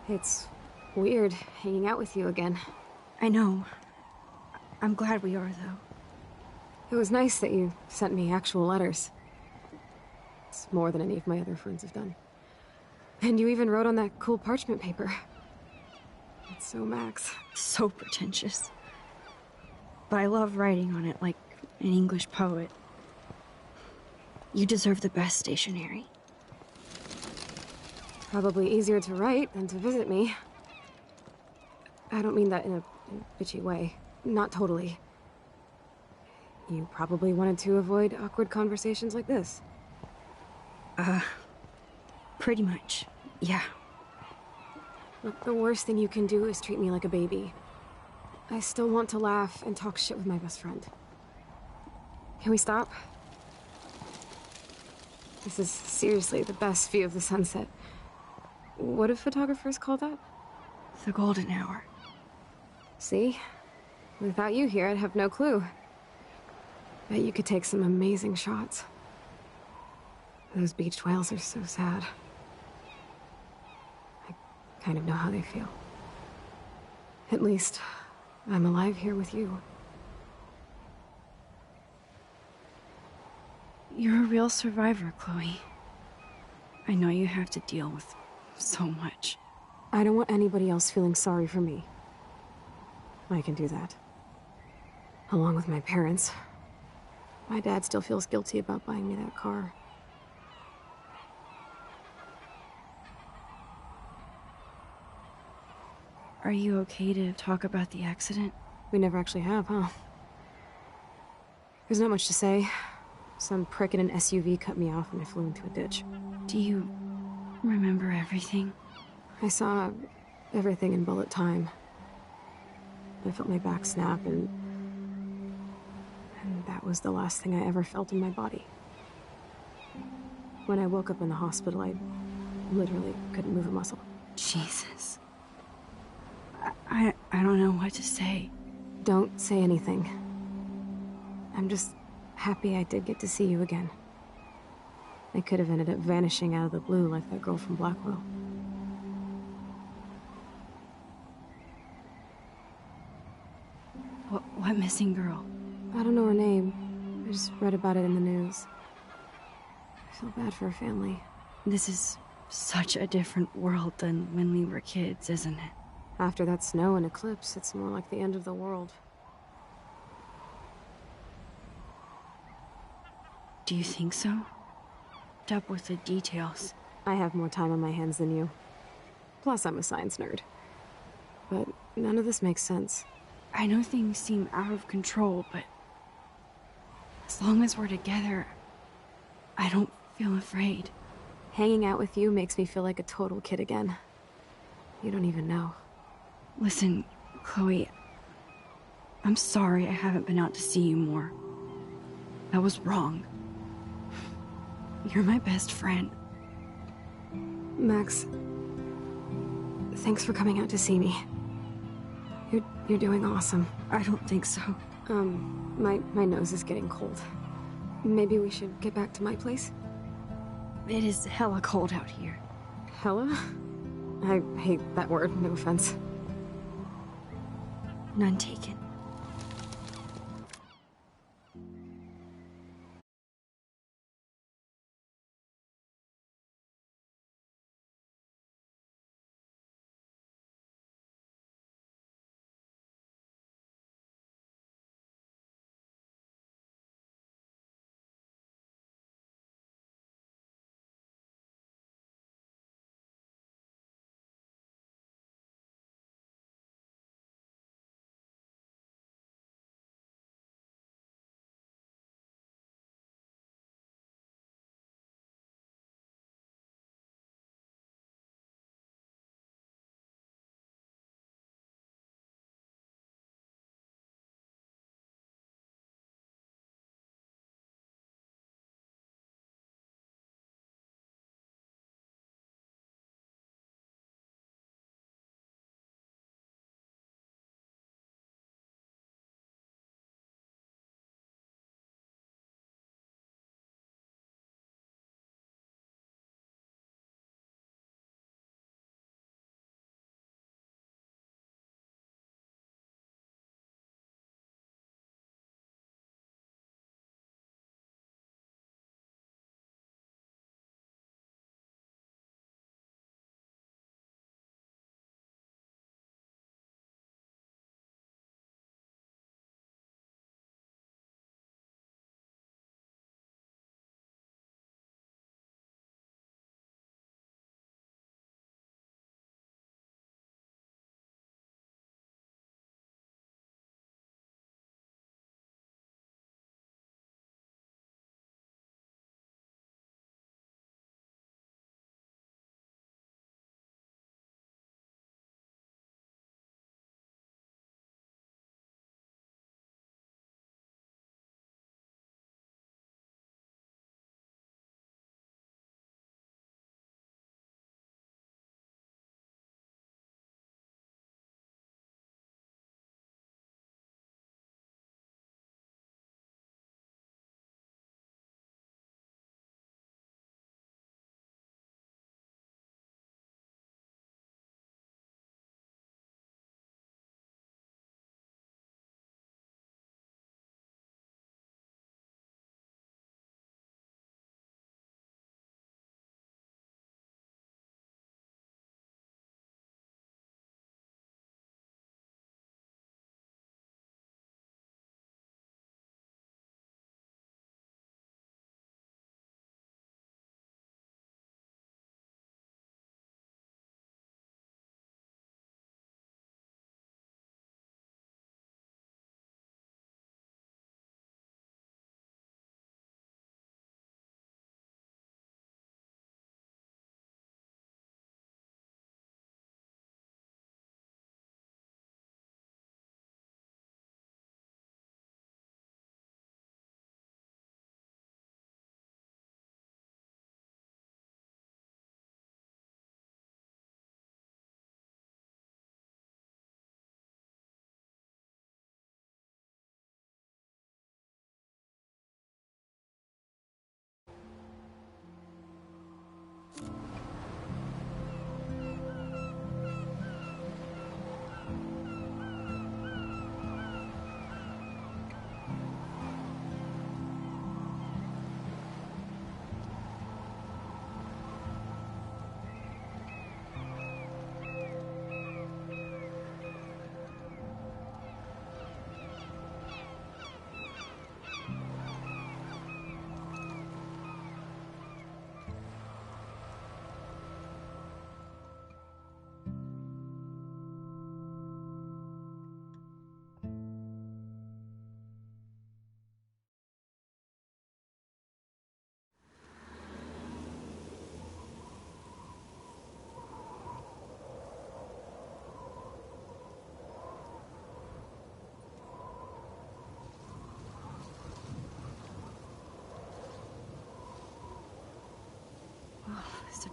It's weird hanging out with you again. I know. I'm glad we are, though. It was nice that you sent me actual letters. It's more than any of my other friends have done. And you even wrote on that cool parchment paper. It's so Max. So pretentious. But I love writing on it like an English poet. You deserve the best stationery. Probably easier to write than to visit me. I don't mean that in a bitchy way. Not totally. You probably wanted to avoid awkward conversations like this. Pretty much, yeah. Look, the worst thing you can do is treat me like a baby. I still want to laugh and talk shit with my best friend. Can we stop? This is seriously the best view of the sunset. What do photographers call that? The golden hour. See? Without you here, I'd have no clue. Bet you could take some amazing shots. Those beached whales are so sad. I kind of know how they feel. At least, I'm alive here with you. You're a real survivor, Chloe. I know you have to deal with so much. I don't want anybody else feeling sorry for me. I can do that. Along with my parents. My dad still feels guilty about buying me that car. Are you okay to talk about the accident? We never actually have, huh? There's not much to say. Some prick in an SUV cut me off and I flew into a ditch. Do you remember everything? I saw everything in bullet time. I felt my back snap and that was the last thing I ever felt in my body. When I woke up in the hospital, I literally couldn't move a muscle. Jesus. I don't know what to say. Don't say anything. I'm just happy I did get to see you again. I could have ended up vanishing out of the blue like that girl from Blackwell. What missing girl? I don't know her name. I just read about it in the news. I feel bad for her family. This is such a different world than when we were kids, isn't it? After that snow and eclipse, it's more like the end of the world. Do you think so? Up with the details. I have more time on my hands than you. Plus, I'm a science nerd. But none of this makes sense. I know things seem out of control, but as long as we're together, I don't feel afraid. Hanging out with you makes me feel like a total kid again. You don't even know. Listen, Chloe, I'm sorry I haven't been out to see you more. That was wrong. You're my best friend. Max, thanks for coming out to see me. You're doing awesome. I don't think so. My nose is getting cold. Maybe we should get back to my place? It is hella cold out here. Hella? I hate that word, no offense. None taken.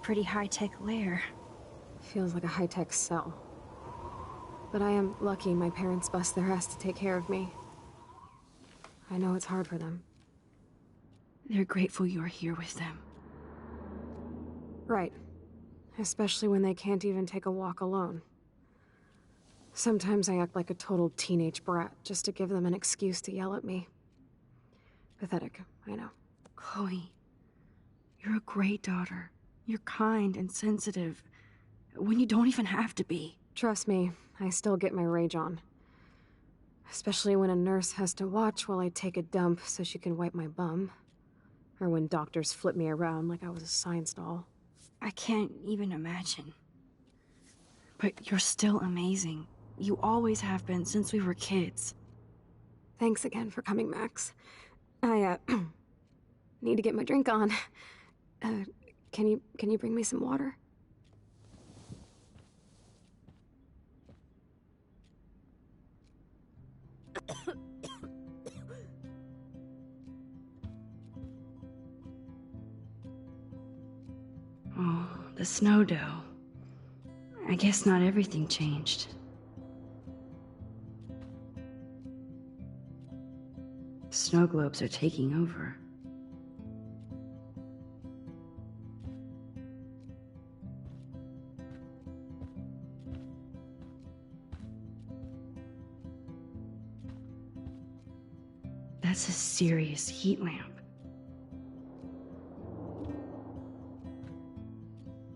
pretty high-tech lair. Feels like a high-tech cell. But I am lucky my parents bust their ass to take care of me. I know it's hard for them. They're grateful you're here with them. Right. Especially when they can't even take a walk alone. Sometimes I act like a total teenage brat just to give them an excuse to yell at me. Pathetic, I know. Chloe, you're a great daughter. You're kind and sensitive, when you don't even have to be. Trust me, I still get my rage on. Especially when a nurse has to watch while I take a dump so she can wipe my bum. Or when doctors flip me around like I was a science doll. I can't even imagine. But you're still amazing. You always have been since we were kids. Thanks again for coming, Max. I, need to get my drink on. Can you bring me some water? Oh, the snow dough. I guess not everything changed. Snow globes are taking over. That's a serious heat lamp.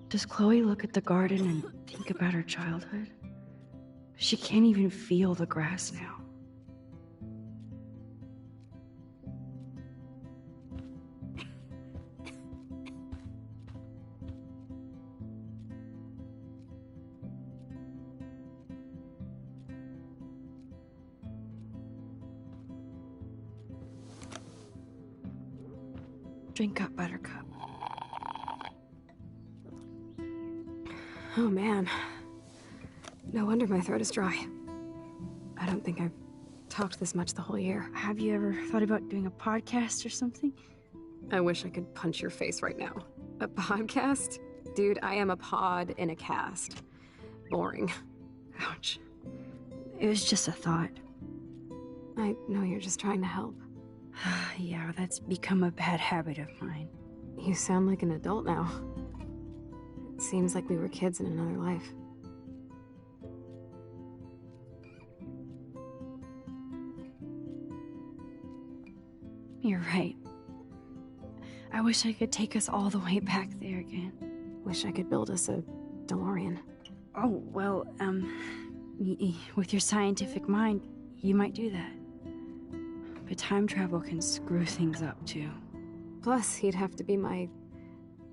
Does Chloe look at the garden and think about her childhood? She can't even feel the grass now. Drink up, Buttercup. Oh man. No wonder my throat is dry. I don't think I've talked this much the whole year. Have you ever thought about doing a podcast or something? I wish I could punch your face right now. A podcast? Dude, I am a pod in a cast. Boring. Ouch. It was just a thought. I know you're just trying to help. Yeah, that's become a bad habit of mine. You sound like an adult now. It seems like we were kids in another life. You're right. I wish I could take us all the way back there again. Wish I could build us a DeLorean. Oh, well, with your scientific mind, you might do that. But time travel can screw things up, too. Plus, he'd have to be my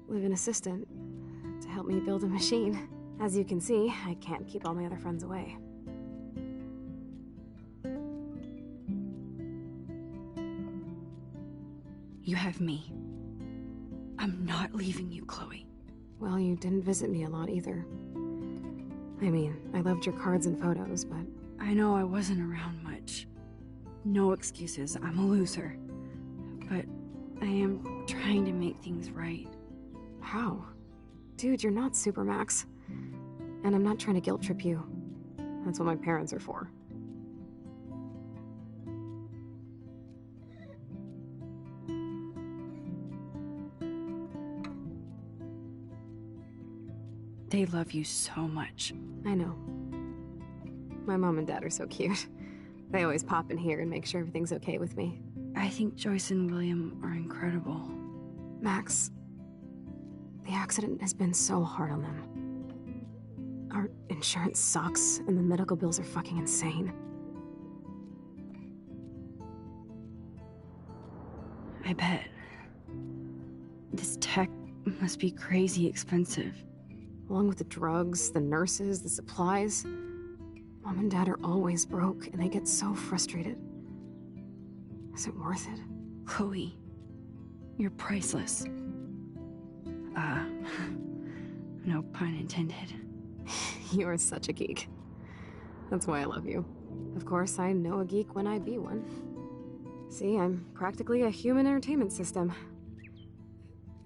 live-in assistant to help me build a machine. As you can see, I can't keep all my other friends away. You have me. I'm not leaving you, Chloe. Well, you didn't visit me a lot either. I mean, I loved your cards and photos, but... I know I wasn't around much. No excuses, I'm a loser. But I am trying to make things right. How? Dude, you're not Supermax. And I'm not trying to guilt trip you. That's what my parents are for. They love you so much. I know. My mom and dad are so cute. They always pop in here and make sure everything's okay with me. I think Joyce and William are incredible. Max, the accident has been so hard on them. Our insurance sucks, and the medical bills are fucking insane. I bet. This tech must be crazy expensive. Along with the drugs, the nurses, the supplies. Mom and Dad are always broke, and they get so frustrated. Is it worth it? Chloe, you're priceless. No pun intended. You are such a geek. That's why I love you. Of course, I know a geek when I be one. See, I'm practically a human entertainment system.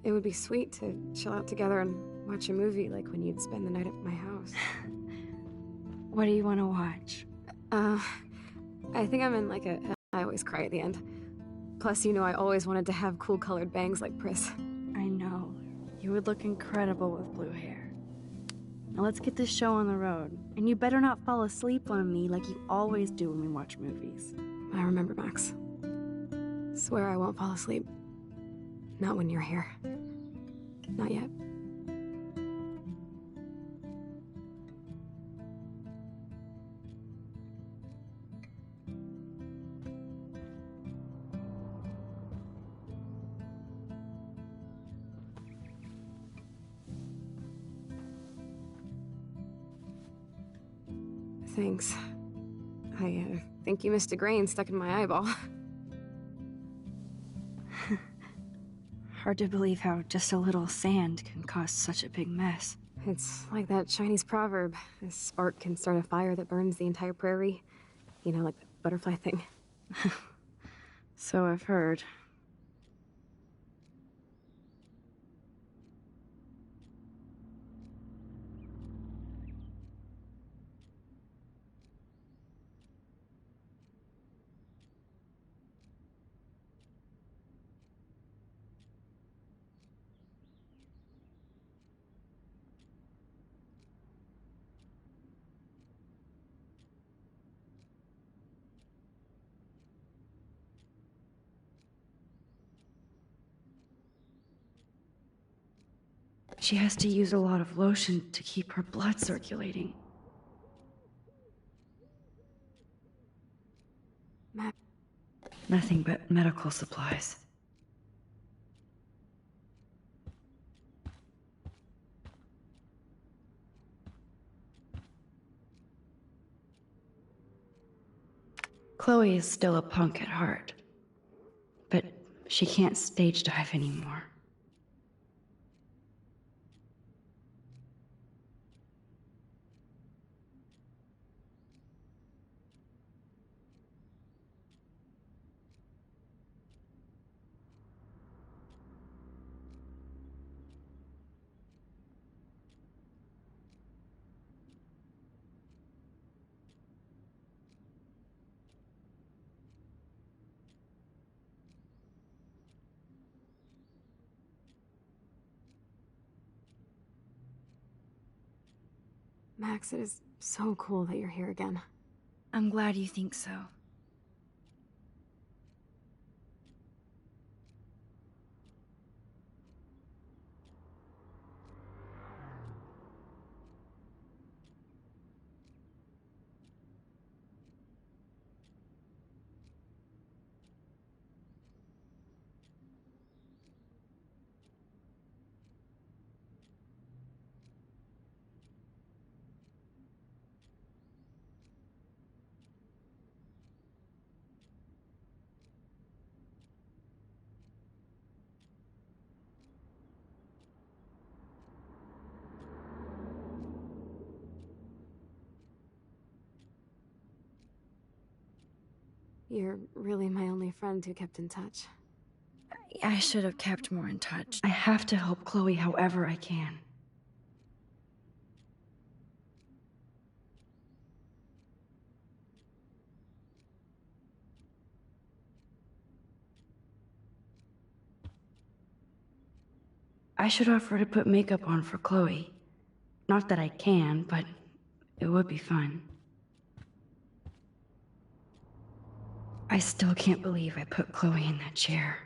It would be sweet to chill out together and watch a movie like when you'd spend the night at my house. What do you want to watch? I think I'm in like a... I always cry at the end. Plus, you know, I always wanted to have cool colored bangs like Pris. I know. You would look incredible with blue hair. Now let's get this show on the road. And you better not fall asleep on me like you always do when we watch movies. I remember, Max. Swear I won't fall asleep. Not when you're here. Not yet. Thanks. I think you missed a grain stuck in my eyeball. Hard to believe how just a little sand can cause such a big mess. It's like that Chinese proverb. A spark can start a fire that burns the entire prairie. You know, like the butterfly thing. So I've heard. She has to use a lot of lotion to keep her blood circulating. Matt. Nothing but medical supplies. Chloe is still a punk at heart, but she can't stage dive anymore. Max, it is so cool that you're here again. I'm glad you think so. You're really my only friend who kept in touch. I should have kept more in touch. I have to help Chloe however I can. I should offer to put makeup on for Chloe. Not that I can, but it would be fun. I still can't believe I put Chloe in that chair.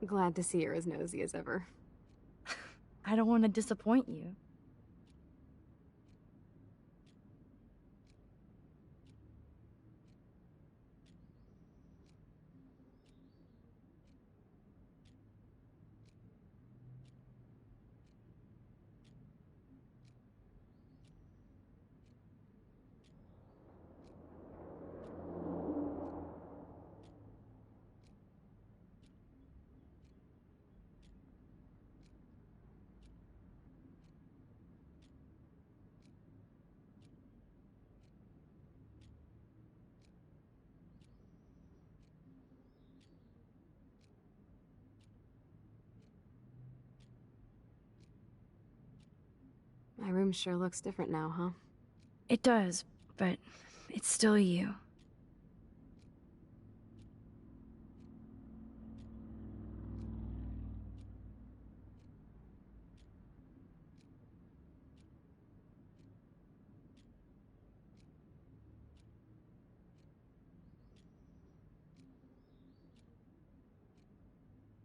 Glad to see you're as nosy as ever. I don't want to disappoint you. room sure looks different now, huh? It does, but it's still you.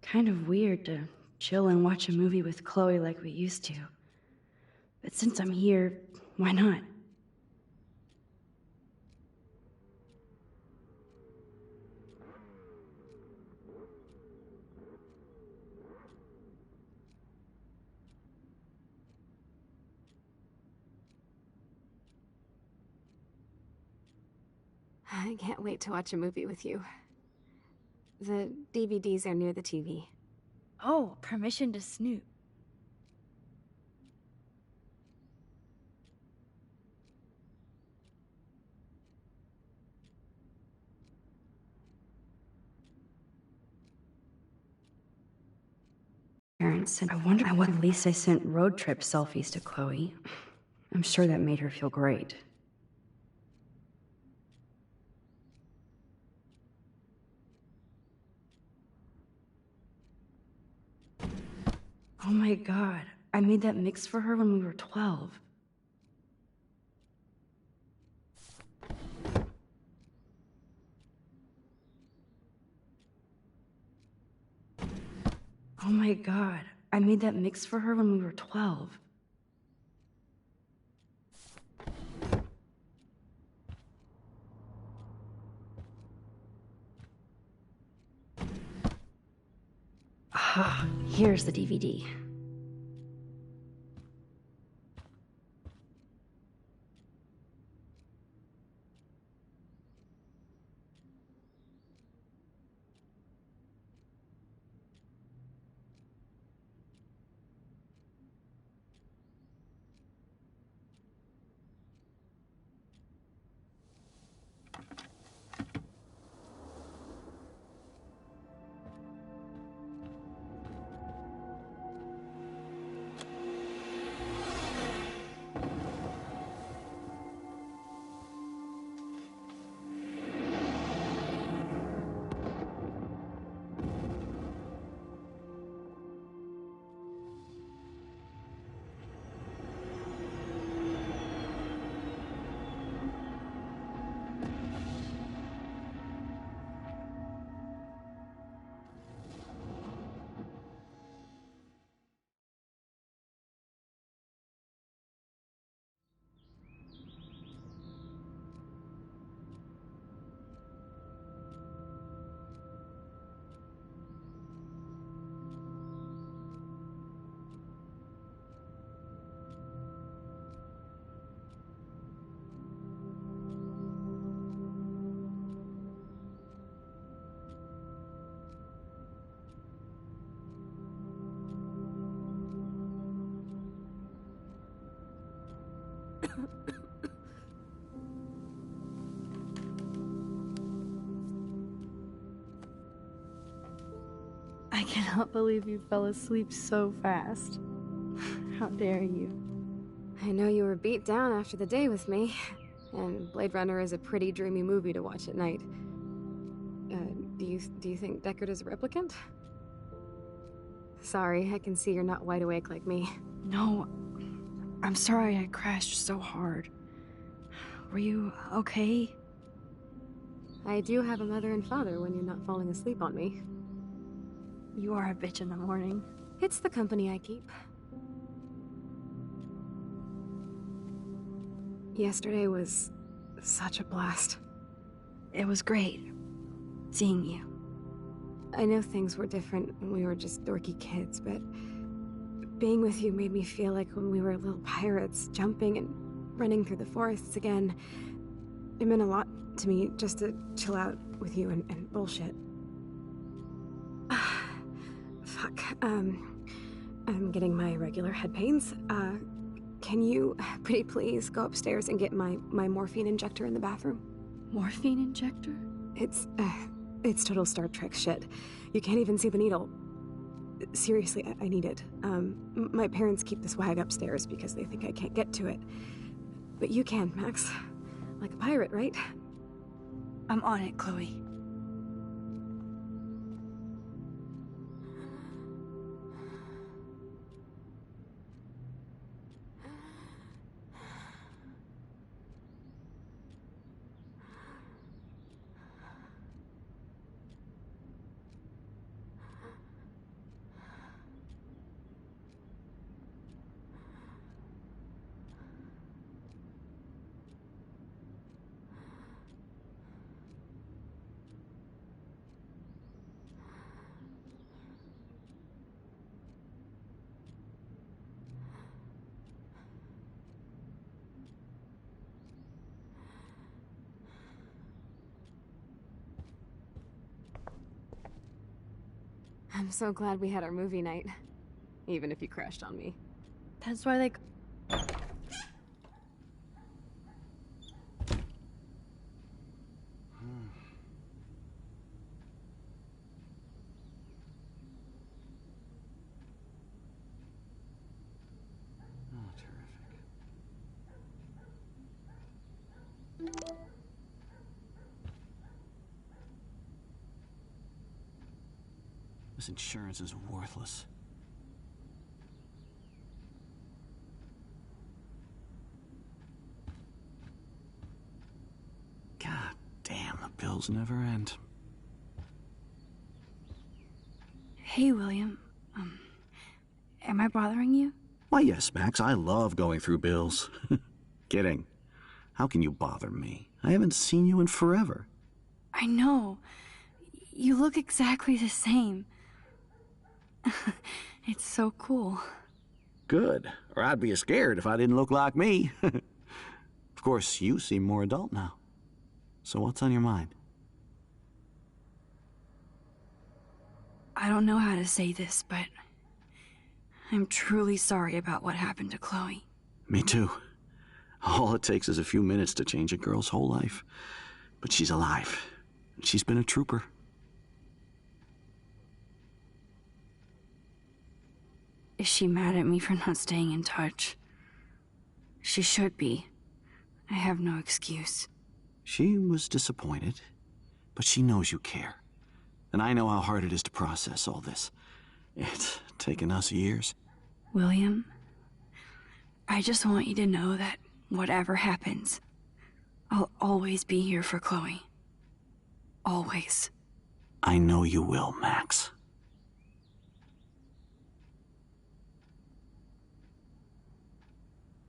Kind of weird to chill and watch a movie with Chloe like we used to. But since I'm here, why not? I can't wait to watch a movie with you. The DVDs are near the TV. Oh, permission to snoop. Parents, and I wonder what at least I sent road trip selfies to Chloe. I'm sure that made her feel great. Oh my god, I made that mix for her when we were 12. Oh my god, I made that mix for her when we were 12. Ah, here's the DVD. I cannot believe you fell asleep so fast. How dare you? I know you were beat down after the day with me, and Blade Runner is a pretty dreamy movie to watch at night. Do you think Deckard is a replicant? Sorry, I can see you're not wide awake like me. No, I'm sorry I crashed so hard. Were you okay? I do have a mother and father when you're not falling asleep on me. You are a bitch in the morning. It's the company I keep. Yesterday was such a blast. It was great seeing you. I know things were different when we were just dorky kids, but being with you made me feel like when we were little pirates, jumping and running through the forests again. It meant a lot to me just to chill out with you and bullshit. Fuck, I'm getting my regular head pains. Can you pretty please go upstairs and get my morphine injector in the bathroom? Morphine injector? It's total Star Trek shit. You can't even see the needle. Seriously, I need it. My parents keep the swag upstairs because they think I can't get to it. But you can, Max. Like a pirate, right? I'm on it, Chloe. I'm so glad we had our movie night. Even if you crashed on me. That's why, like... Oh, terrific. This insurance is worthless. God damn, the bills never end. Hey, William. Am I bothering you? Why, yes, Max, I love going through bills. Kidding. How can you bother me? I haven't seen you in forever. I know. You look exactly the same. It's so cool. Good. Or I'd be scared if I didn't look like me. Of course, you seem more adult now. So what's on your mind? I don't know how to say this, but I'm truly sorry about what happened to Chloe. Me too. All it takes is a few minutes to change a girl's whole life. But she's alive. She's been a trooper. Is she mad at me for not staying in touch? She should be. I have no excuse. She was disappointed, but she knows you care. And I know how hard it is to process all this. It's taken us years. William, I just want you to know that whatever happens, I'll always be here for Chloe. Always. I know you will, Max.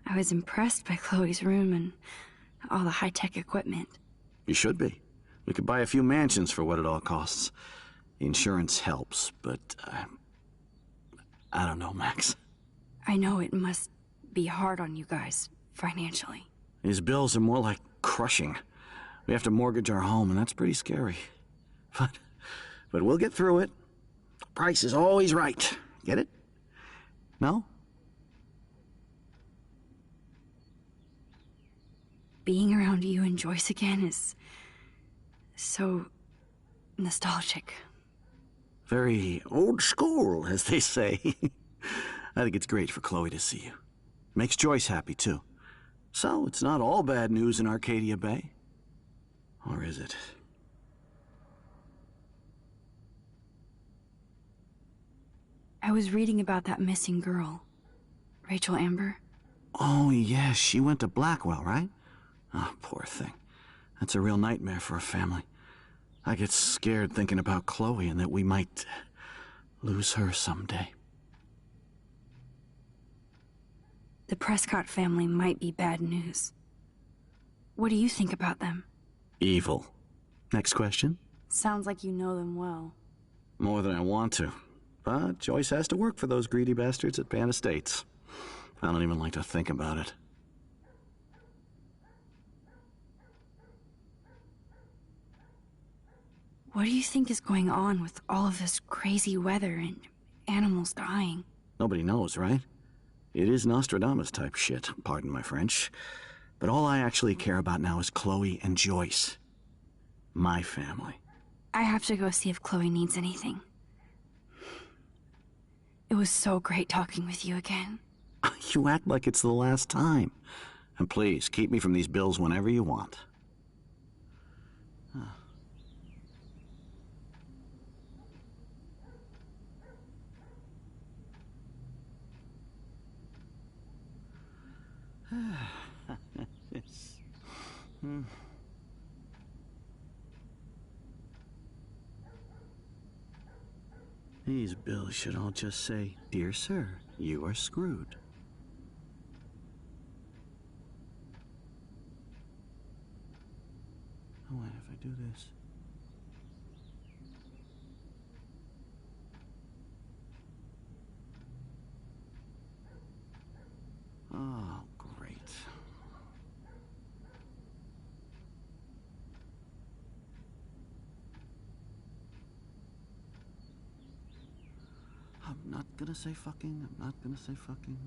I was impressed by Chloe's room and all the high-tech equipment. You should be. We could buy a few mansions for what it all costs. The insurance helps, but I don't know, Max. I know it must be hard on you guys, financially. These bills are more like crushing. We have to mortgage our home, and that's pretty scary. But we'll get through it. The price is always right. Get it? No? Being around you and Joyce again is so nostalgic. Very old school, as they say. I think it's great for Chloe to see you. Makes Joyce happy, too. So, it's not all bad news in Arcadia Bay. Or is it? I was reading about that missing girl, Rachel Amber. Oh, yeah, she went to Blackwell, right? Oh, poor thing. That's a real nightmare for a family. I get scared thinking about Chloe and that we might lose her someday. The Prescott family might be bad news. What do you think about them? Evil. Next question? Sounds like you know them well. More than I want to. But Joyce has to work for those greedy bastards at Pan Estates. I don't even like to think about it. What do you think is going on with all of this crazy weather and animals dying? Nobody knows, right? It is Nostradamus type shit, pardon my French. But all I actually care about now is Chloe and Joyce. My family. I have to go see if Chloe needs anything. It was so great talking with you again. You act like it's the last time. And please, keep me from these bills whenever you want. These bills should all just say, "Dear sir, you are screwed." Oh, wait, if I do this... Oh, great. I'm not gonna say fucking. I'm not gonna say fucking.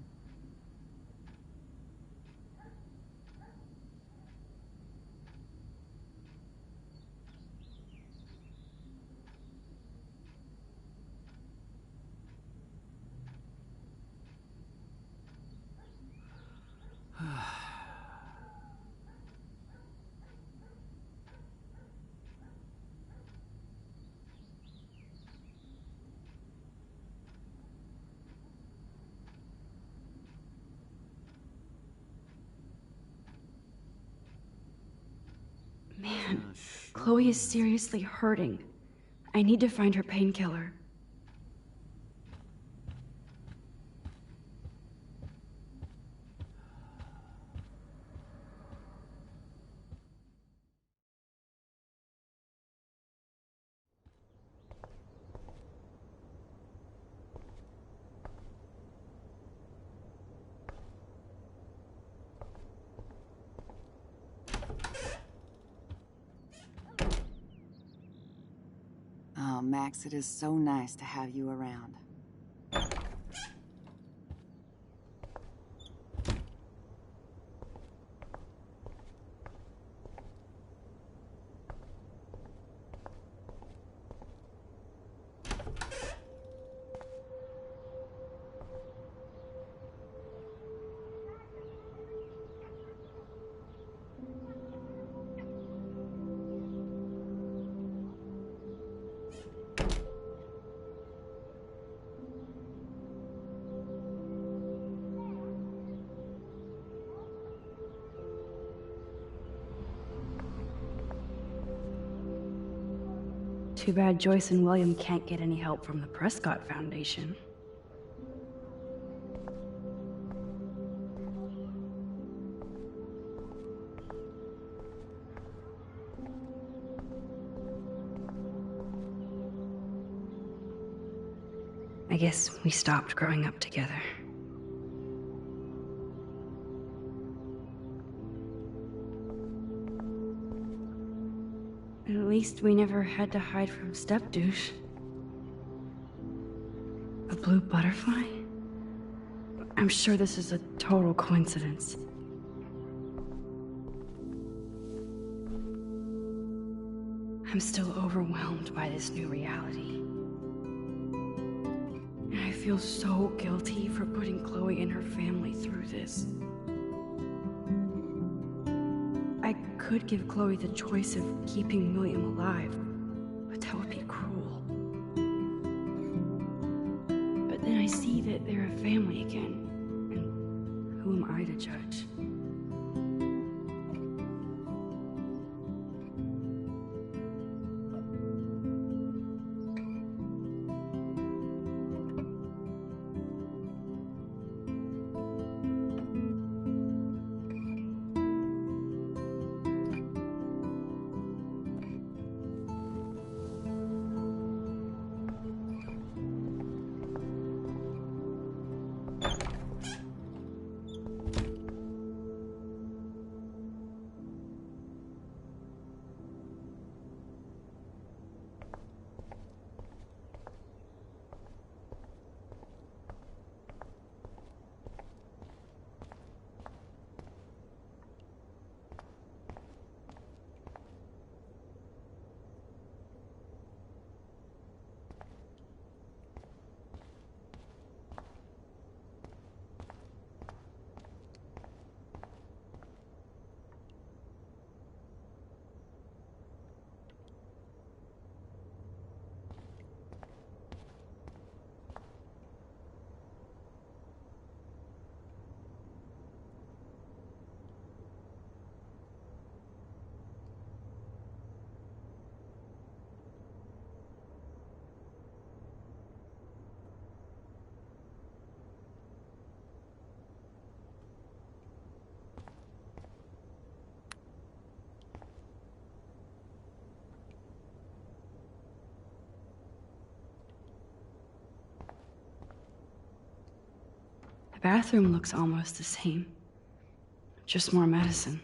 Man, Chloe is seriously hurting. I need to find her painkiller. Oh, Max, it is so nice to have you around. Too bad Joyce and William can't get any help from the Prescott Foundation. I guess we stopped growing up together. At least we never had to hide from Step-douche. A blue butterfly? I'm sure this is a total coincidence. I'm still overwhelmed by this new reality. And I feel so guilty for putting Chloe and her family through this. I could give Chloe the choice of keeping William alive, but that would be cruel. But then I see that they're a family again, and who am I to judge? bathroom looks almost the same. Just more medicine.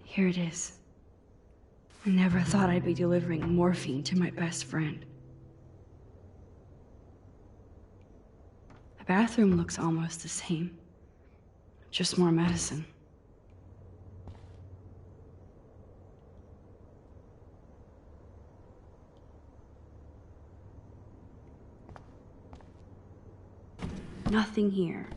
Here it is. I never thought I'd be delivering morphine to my best friend. The bathroom looks almost the same. Just more medicine. Nothing here.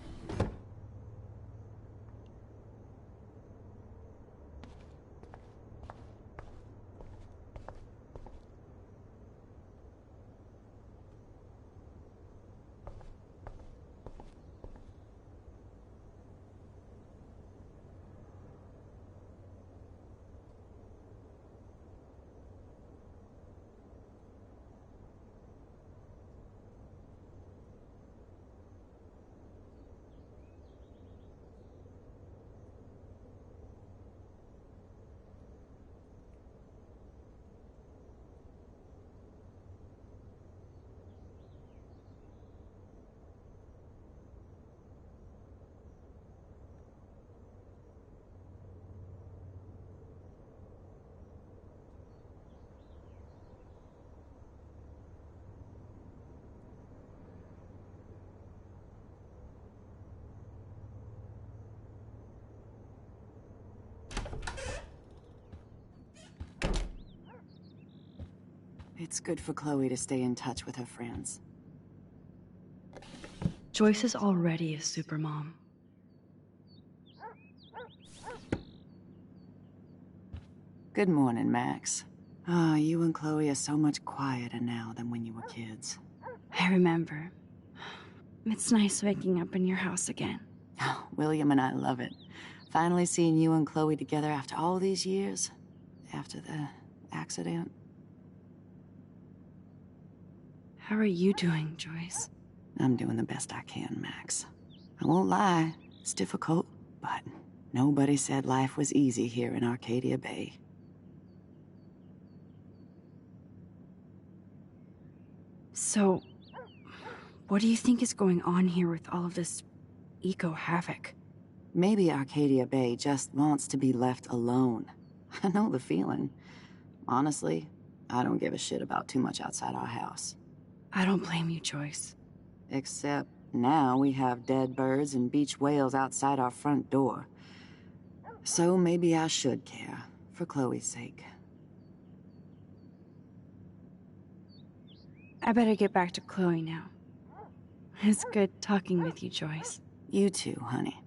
It's good for Chloe to stay in touch with her friends. Joyce is already a supermom. Good morning, Max. Ah, you and Chloe are so much quieter now than when you were kids. I remember. It's nice waking up in your house again. Oh, William and I love it. Finally seeing you and Chloe together after all these years. After the accident. How are you doing, Joyce? I'm doing the best I can, Max. I won't lie, it's difficult, but nobody said life was easy here in Arcadia Bay. So, what do you think is going on here with all of this eco-havoc? Maybe Arcadia Bay just wants to be left alone. I know the feeling. Honestly, I don't give a shit about too much outside our house. I don't blame you, Joyce. Except now we have dead birds and beach whales outside our front door. So maybe I should care, for Chloe's sake. I better get back to Chloe now. It's good talking with you, Joyce. You too, honey.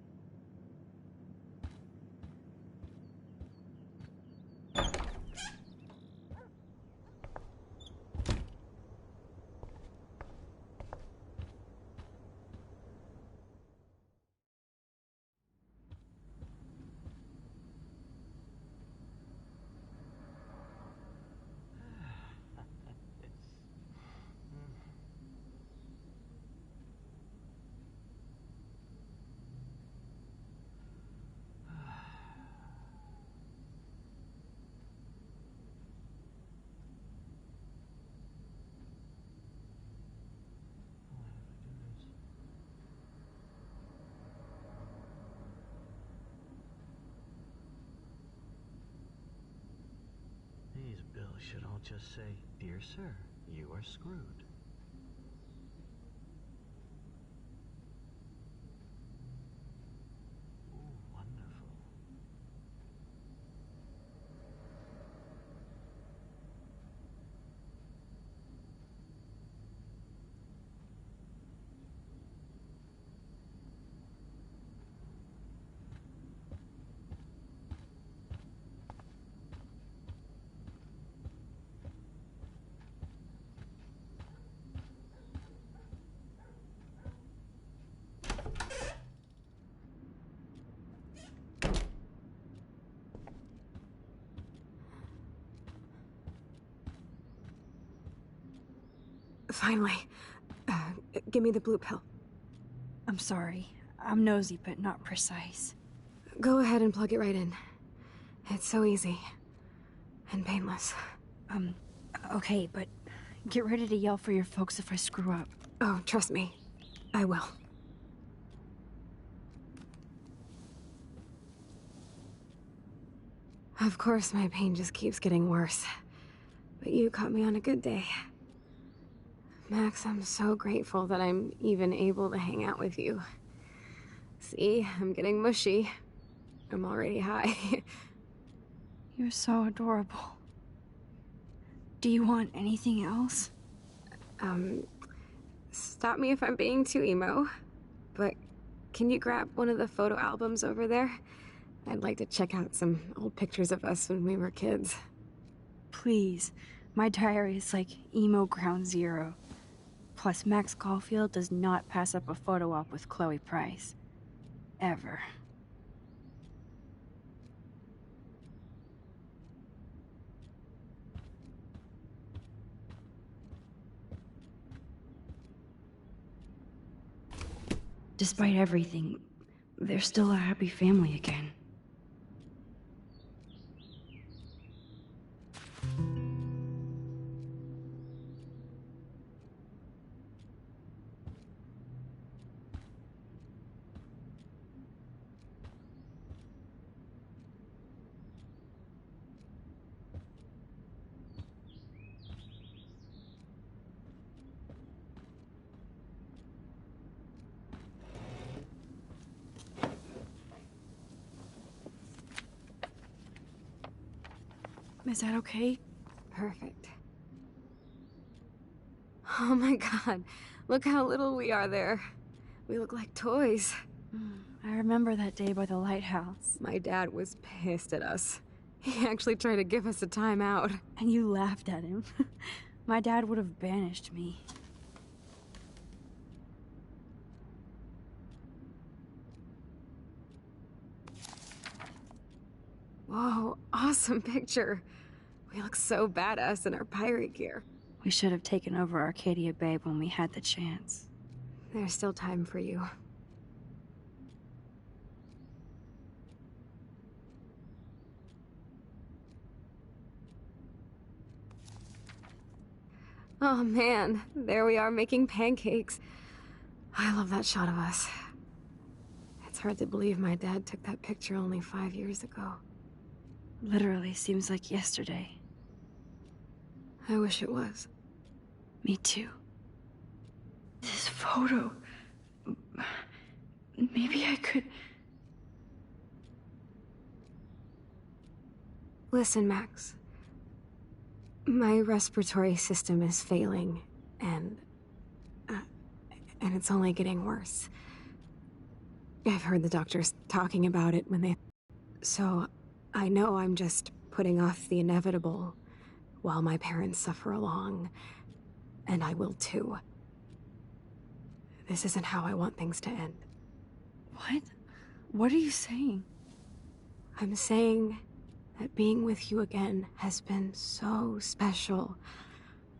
These bills should all just say, "Dear sir, you are screwed." Ooh, wonderful. Finally. Give me the blue pill. I'm sorry. I'm nosy, but not precise. Go ahead and plug it right in. It's so easy. And painless. Okay, but Get ready to yell for your folks if I screw up. Oh, trust me. I will. Of course, my pain just keeps getting worse. But you caught me on a good day. Max, I'm so grateful that I'm even able to hang out with you. See, I'm getting mushy. I'm already high. You're so adorable. Do you want anything else? Stop me if I'm being too emo, but can you grab one of the photo albums over there? I'd like to check out some old pictures of us when we were kids. Please. My diary is like emo ground zero. Plus, Max Caulfield does not pass up a photo op with Chloe Price. Ever. Despite everything, they're still a happy family again. Is that okay? Perfect. Oh my god, look how little we are there. We look like toys. I remember that day by the lighthouse. My dad was pissed at us. He actually tried to give us a timeout. And you laughed at him. My dad would have banished me. Whoa, awesome picture. We look so badass in our pirate gear. We should have taken over Arcadia Bay when we had the chance. There's still time for you. Oh man, there we are making pancakes. I love that shot of us. It's hard to believe my dad took that picture only 5 years ago. Literally seems like yesterday. I wish it was. Me too. This photo... Maybe I could... Listen, Max. My respiratory system is failing, and it's only getting worse. I've heard the doctors talking about it when they... So, I know I'm just putting off the inevitable while my parents suffer along, and I will too. This isn't how I want things to end. What? What are you saying? I'm saying that being with you again has been so special.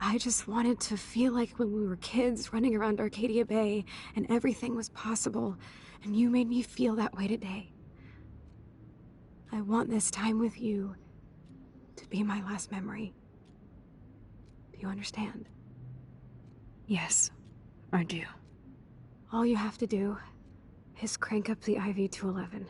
I just wanted to feel like when we were kids running around Arcadia Bay and everything was possible, and you made me feel that way today. I want this time with you to be my last memory. Do you understand? Yes, I do. All you have to do is crank up the IV to 11.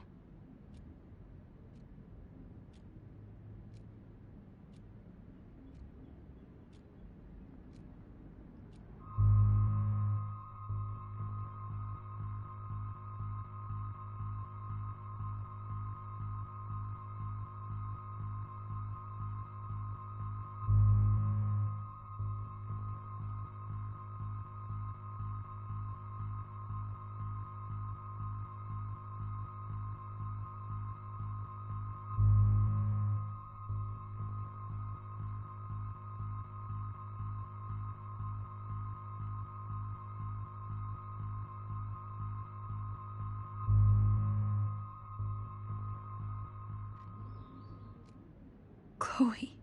Chloe.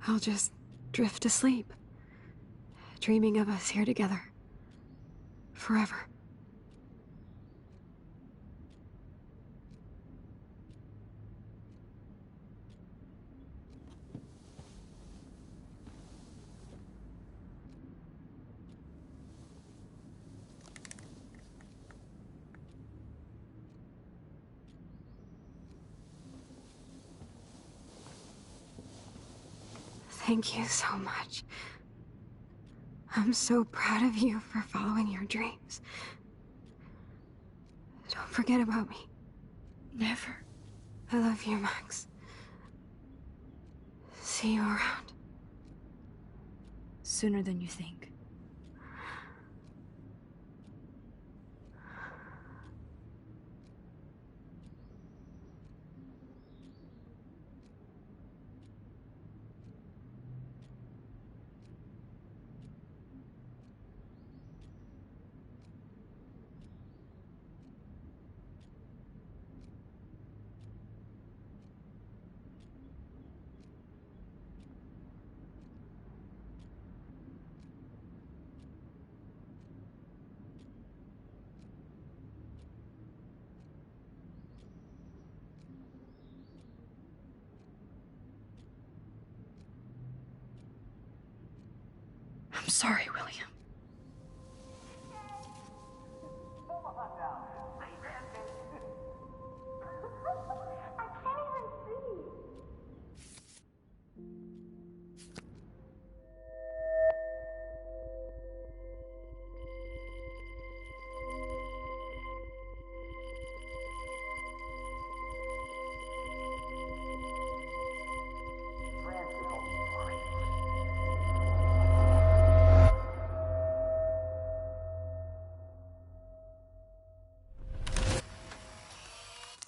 I'll just drift to sleep, dreaming of us here together. Forever. Thank you so much. I'm so proud of you for following your dreams. Don't forget about me. Never. I love you, Max. See you around. Sooner than you think. I'm sorry, William.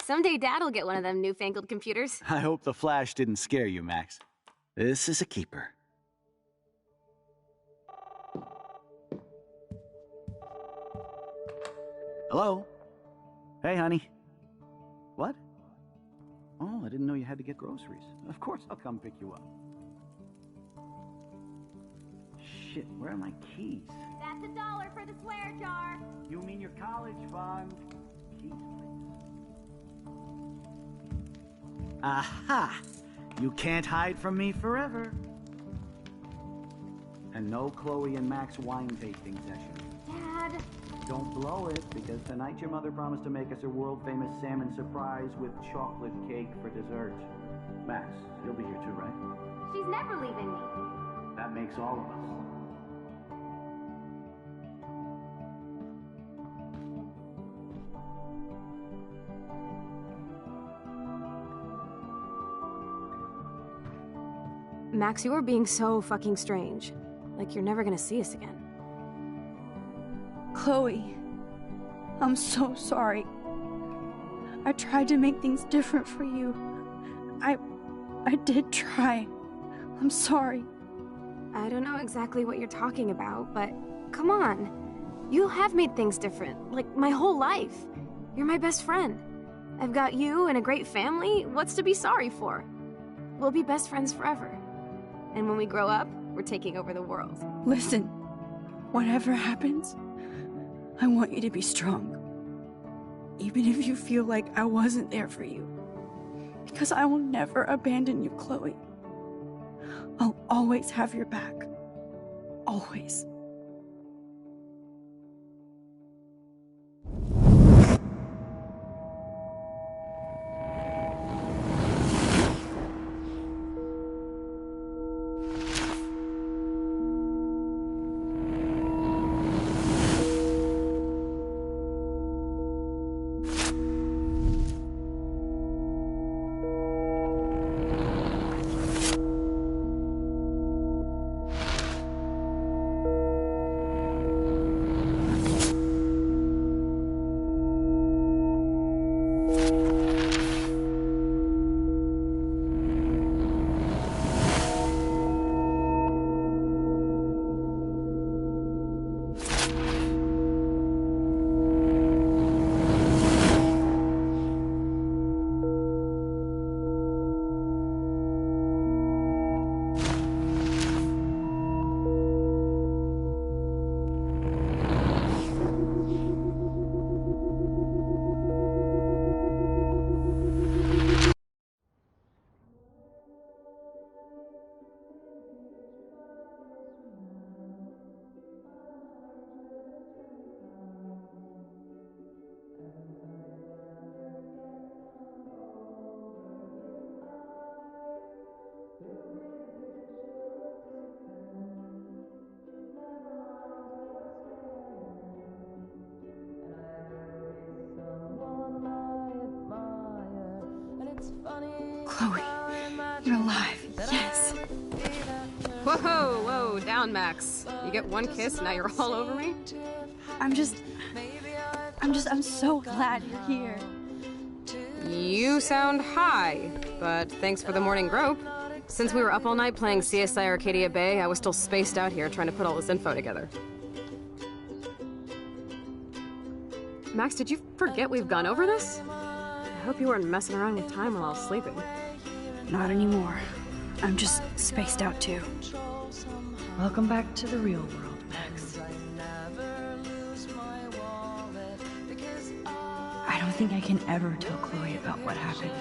Someday Dad'll get one of them newfangled computers. I hope the flash didn't scare you, Max. This is a keeper. Hello? Hey, honey. What? Oh, I didn't know you had to get groceries. Of course I'll come pick you up. Shit, where are my keys? That's $1 for the swear jar. You mean your college fund? Keys, please. Aha! You can't hide from me forever. And no Chloe and Max wine tasting session. Dad. Don't blow it, because tonight your mother promised to make us a world-famous salmon surprise with chocolate cake for dessert. Max, you'll be here too, right? She's never leaving me. That makes all of us. Max, you are being so fucking strange. Like you're never gonna see us again. Chloe, I'm so sorry. I tried to make things different for you. I did try. I'm sorry. I don't know exactly what you're talking about, but come on. You have made things different, like my whole life. You're my best friend. I've got you and a great family. What's to be sorry for? We'll be best friends forever. And when we grow up, we're taking over the world. Listen, whatever happens, I want you to be strong. Even if you feel like I wasn't there for you. Because I will never abandon you, Chloe. I'll always have your back. Always. on, Max. You get one kiss, now you're all over me? I'm so glad you're here. You sound high, but thanks for the morning grope. Since we were up all night playing CSI Arcadia Bay, I was still spaced out here trying to put all this info together. Max, did you forget we've gone over this? I hope you weren't messing around with time while I was sleeping. Not anymore. I'm just spaced out too. Welcome back to the real world, Max. I don't think I can ever tell Chloe about what happened.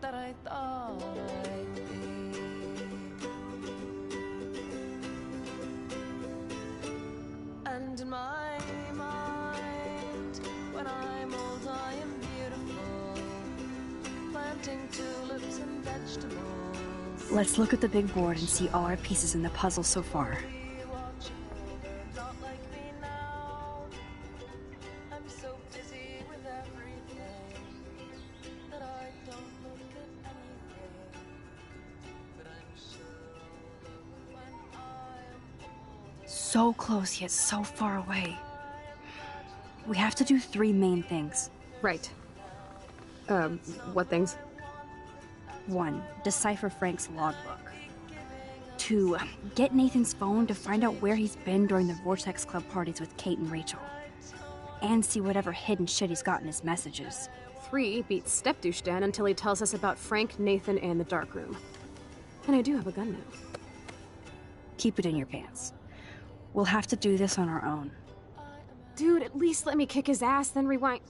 That I thought I'd be. And in my mind, when I'm old, I am beautiful, planting tulips and vegetables. Let's look at the big board and see all our pieces in the puzzle so far. So close, yet so far away. We have to do 3 main things. Right. What things? 1, decipher Frank's logbook. 2, get Nathan's phone to find out where he's been during the Vortex Club parties with Kate and Rachel. And see whatever hidden shit he's got in his messages. 3, beat Stepdouche Dan until he tells us about Frank, Nathan, and the dark room. And I do have a gun now. Keep it in your pants. We'll have to do this on our own. Dude, at least let me kick his ass, then rewind.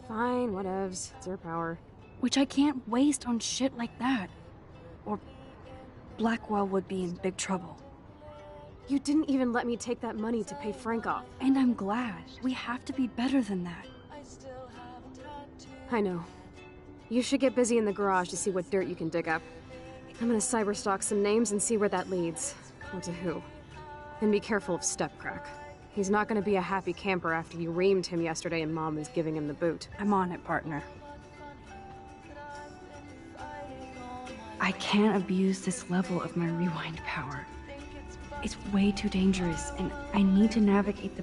Fine, whatevs. It's your power. Which I can't waste on shit like that. Or Blackwell would be in big trouble. You didn't even let me take that money to pay Frank off. And I'm glad. We have to be better than that. I know. You should get busy in the garage to see what dirt you can dig up. I'm gonna cyberstalk some names and see where that leads. Or to who. And be careful of Stepcrack. He's not gonna be a happy camper after you reamed him yesterday and Mom is giving him the boot. I'm on it, partner. I can't abuse this level of my rewind power. It's way too dangerous, and I need to navigate the